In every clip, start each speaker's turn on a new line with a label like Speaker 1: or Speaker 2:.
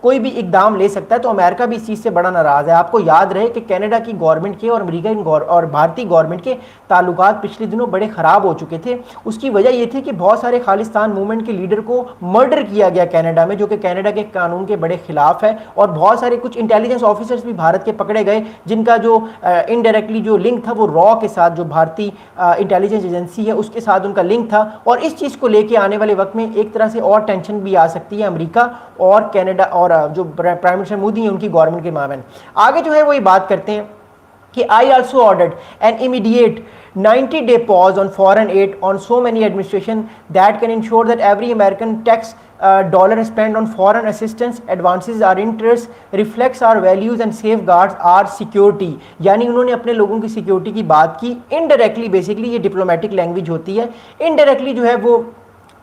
Speaker 1: کوئی بھی اقدام لے سکتا ہے، تو امریکہ بھی اس چیز سے بڑا ناراض ہے۔ آپ کو یاد رہے کہ کینیڈا کی گورنمنٹ کے اور امریکہ اور بھارتی گورنمنٹ کے تعلقات پچھلے دنوں بڑے خراب ہو چکے تھے۔ اس کی وجہ یہ تھی کہ بہت سارے خالصتان موومنٹ کے لیڈر کو مرڈر کیا گیا کینیڈا میں، جو کہ کینیڈا کے قانون کے بڑے خلاف ہے، اور بہت سارے کچھ انٹیلیجنس آفیسرز بھی بھارت کے پکڑے گئے، جن کا جو انڈائریکٹلی جو لنک تھا وہ را کے ساتھ، جو بھارتی انٹیلیجنس ایجنسی ہے اس کے ساتھ ان کا لنک تھا۔ اور اس چیز کو لے کے آنے والے وقت میں ایک طرح سے اور ٹینشن بھی آ سکتی ہے امریکہ اور کینیڈا اور جو پرائم منسٹر مودی ہیں ان کی گورنمنٹ کے مابین۔ آگے جو ہے وہ یہ بات کرتے ہیں کہ I also ordered an immediate 90-day pause on foreign aid on so many administration that can ensure that every American tax dollar spent on foreign assistance advances our interests reflects our values and safeguards our security۔ یعنی انہوں نے اپنے لوگوں کی security کی بات کی indirectly, basically یہ ڈپلومیٹک لینگویج ہوتی ہے، انڈائریکٹلی جو ہے وہ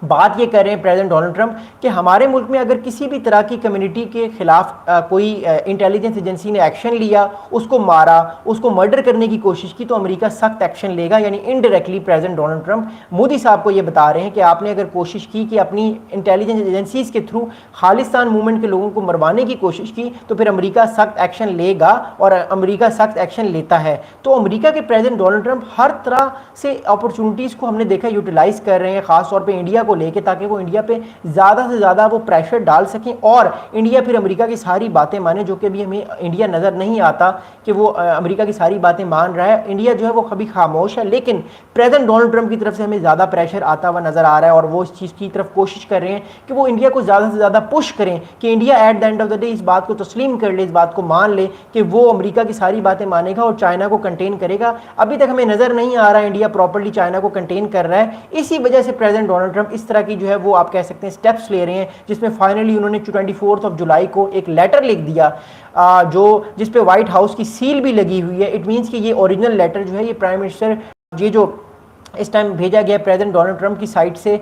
Speaker 1: بات یہ کر رہے ہیں پریزیڈنٹ ڈونلڈ ٹرمپ کہ ہمارے ملک میں اگر کسی بھی طرح کی کمیونٹی کے خلاف کوئی انٹیلیجنس ایجنسی نے ایکشن لیا، اس کو مارا، اس کو مرڈر کرنے کی کوشش کی، تو امریکہ سخت ایکشن لے گا۔ یعنی indirectly president Donald Trump Modi صاحب کو یہ بتا رہے ہیں کہ آپ نے اگر کوشش کی کہ اپنی انٹیلیجنس ایجنسیز کے تھرو خالصتان موومنٹ کے لوگوں کو مروانے کی کوشش کی، تو پھر امریکہ سخت ایکشن لے گا، اور امریکہ سخت ایکشن لیتا ہے۔ تو امریکہ کے پریزیڈنٹ ڈونلڈ ٹرمپ ہر طرح سے اپرچونٹیز کو ہم نے دیکھا یوٹیلائز کر رہے ہیں، خاص طور پہ انڈیا کو لے کے، تاکہ وہ انڈیا پہ زیادہ سے زیادہ وہ پریشر ڈال سکیں اور انڈیا پھر امریکہ کی ساری باتیں مانے، جو کہ بھی ہمیں انڈیا نظر نہیں آتا کہ وہ امریکہ کی ساری باتیں مان رہا ہے۔ انڈیا جو ہے وہ کبھی خاموش ہے، لیکن پریزیڈنٹ ڈونلڈ ٹرمپ کی طرف سے ہمیں زیادہ پریشر آتا ہوا نظر آ رہا ہے، اور وہ اس چیز کی طرف کوشش کر رہے ہیں کہ وہ انڈیا کو زیادہ سے زیادہ پش کریں کہ India at the end of the day اس بات کو تسلیم کر لے، اس بات کو مان لے کہ وہ امریکہ کی ساری باتیں مانے گا اور چائنا کو کنٹین کرے گا۔ ابھی تک ہمیں نظر نہیں آ رہا ہے انڈیا پراپرلی چائنا کو کنٹین کر رہا ہے۔ اسی وجہ سے پریزیڈنٹ ڈونلڈ ٹرمپ اس طرح کی جو ہے وہ آپ کہہ سکتے ہیں سٹیپس لے رہے ہیں، جس میں فائنلی انہوں نے 24 جولائی کو ایک لیٹر لکھ دیا جس پہ وائٹ ہاؤس کی سیل بھی لگی ہوئی ہے۔ اٹ مینس کہ یہ اوریجنل لیٹر جو ہے یہ پرائم منسٹر یہ جو اس ٹائم بھیجا گیا پریزیڈنٹ ڈونلڈ ٹرمپ کی سائٹ سے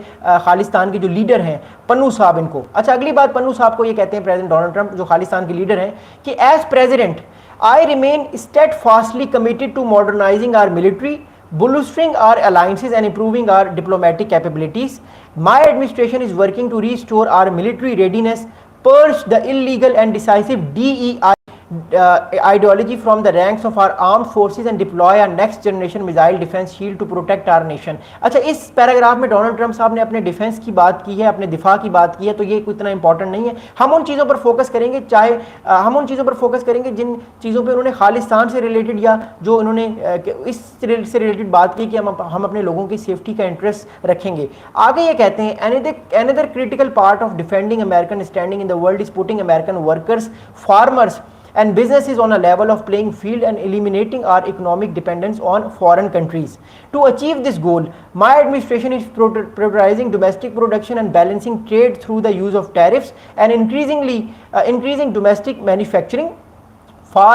Speaker 1: خالصتان کے جو لیڈر ہیں پنو صاحب ان کو۔ اچھا اگلی بات، پنو صاحب کو یہ کہتے ہیں پریزیڈنٹ ڈونلڈ ٹرمپ جو خالصتان کے لیڈر ہیں کہ as president I remain steadfastly committed to modernizing our military, bolstering our alliances and improving our diplomatic capabilities. My administration is working to restore our military readiness, purge the illegal and decisive DEI ideology from the ranks of our armed forces and deploy our next generation missile defense shield to protect our nation۔ اچھا اس paragraph میں Donald Trump صاحب نے اپنے defence کی بات کی ہے، اپنے دفاع کی بات کی ہے، تو یہ کوئی اتنا امپورٹنٹ نہیں ہے۔ ہم ان چیزوں پر فوکس کریں گے، ہم ان چیزوں پر فوکس کریں گے جن چیزوں پہ انہوں نے خالصتان سے ریلیٹڈ یا جو انہوں نے اس سے ریلیٹڈ بات کی کہ ہم اپنے لوگوں کی سیفٹی کا انٹرسٹ رکھیں گے۔ آگے یہ کہتے ہیں another critical part of defending American standing in the world is putting American workers, farmers and businesses on a level of playing field and eliminating our economic dependence on foreign countries. To achieve this goal, my administration is prioritizing domestic production and balancing trade through the use of tariffs and increasing domestic manufacturing for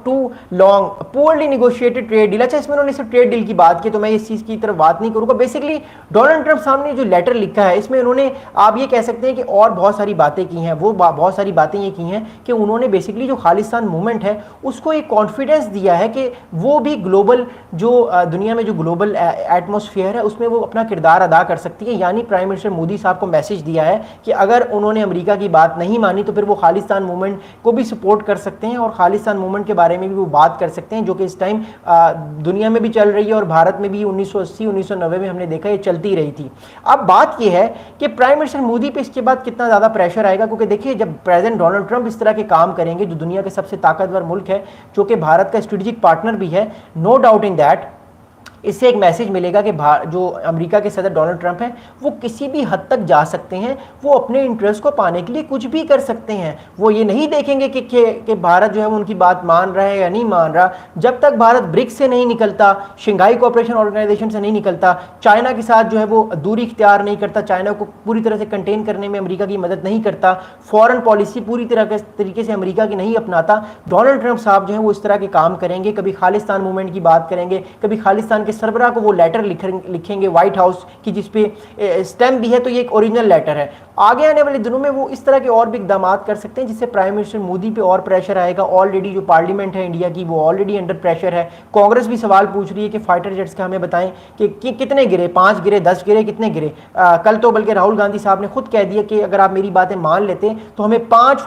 Speaker 1: too long poorly negotiated trade deal۔ اچھا اس میں انہوں نے صرف trade deal کی بات کی، تو میں اس چیز کی طرف بات نہیں کروں گا۔ بیسکلی ڈونلڈ ٹرمپ صاحب نے جو لیٹر لکھا ہے اس میں انہوں نے آپ یہ کہہ سکتے ہیں کہ اور بہت ساری باتیں کی ہیں، وہ بہت ساری باتیں یہ کی ہیں کہ انہوں نے بیسکلی جو خالصتان موومنٹ ہے اس کو ایک کانفیڈنس دیا ہے کہ وہ بھی گلوبل جو دنیا میں جو گلوبل ایٹماسفیئر ہے اس میں وہ اپنا کردار ادا کر سکتی ہے۔ یعنی پرائم منسٹر مودی صاحب کو میسج دیا ہے کہ اگر انہوں نے امریکہ کی بات نہیں مانی تو پھر وہ خالصتان موومنٹ کو بھی سپورٹ کر سکتے ہیں، اور خالصتان موومنٹ کے بارے میں بھی وہ بات کر سکتے ہیں، جو کہ اس ٹائم دنیا میں بھی چل رہی ہے اور بھارت میں بھی 1980 1990 میں ہم نے دیکھا یہ چلتی رہی تھی۔ اب بات یہ ہے کہ پرائم منسٹر مودی پہ اس کے بعد کتنا زیادہ پریشر آئے گا، کیونکہ دیکھیے جب پریزیڈنٹ ڈونلڈ ٹرمپ اس طرح کے کام کریں گے، جو دنیا کے سب سے طاقتور ملک ہے، جو کہ بھارت کا اسٹریٹجک پارٹنر بھی ہے، نو ڈاؤٹ ان دیٹ، اس سے ایک میسج ملے گا کہ جو امریکہ کے صدر ڈونلڈ ٹرمپ ہیں وہ کسی بھی حد تک جا سکتے ہیں، وہ اپنے انٹرسٹ کو پانے کے لیے کچھ بھی کر سکتے ہیں۔ وہ یہ نہیں دیکھیں گے کہ بھارت جو ہے وہ ان کی بات مان رہا ہے یا نہیں مان رہا۔ جب تک بھارت برکس سے نہیں نکلتا، شنگھائی کوآپریشن آرگنائزیشن سے نہیں نکلتا، چائنا کے ساتھ جو ہے وہ دوری اختیار نہیں کرتا، چائنا کو پوری طرح سے کنٹین کرنے میں امریکہ کی مدد نہیں کرتا، فورن پالیسی پوری طریقے سے امریکہ کی نہیں اپناتا، ڈونلڈ ٹرمپ صاحب جو ہے وہ اس طرح کے کام کریں گے، کبھی خالصتان موومنٹ کی بات کریں گے، کبھی خالصتان کے سربراہ کو وہ لیٹر لکھیں گے وائٹ ہاؤس کی جس پہ اسٹیمپ بھی ہے، تو یہ ایک اوریجنل لیٹر ہے۔ آگے آنے والے دنوں میں وہ اس طرح کے اور بھی اقدامات کر سکتے ہیں جس سے پرائم منسٹر مودی پہ اور پریشر آئے گا۔ آلریڈی جو پارلیمنٹ ہے انڈیا کی وہ آلریڈی انڈر پریشر ہے، کانگریس بھی سوال پوچھ رہی ہے کہ فائٹر جیٹس کا ہمیں بتائیں کہ کتنے گرے، 5 گرے، 10 گرے، کتنے گرے۔ کل تو بلکہ راہل گاندھی صاحب نے خود کہہ دیا کہ اگر آپ میری باتیں مان لیتے تو ہمیں 5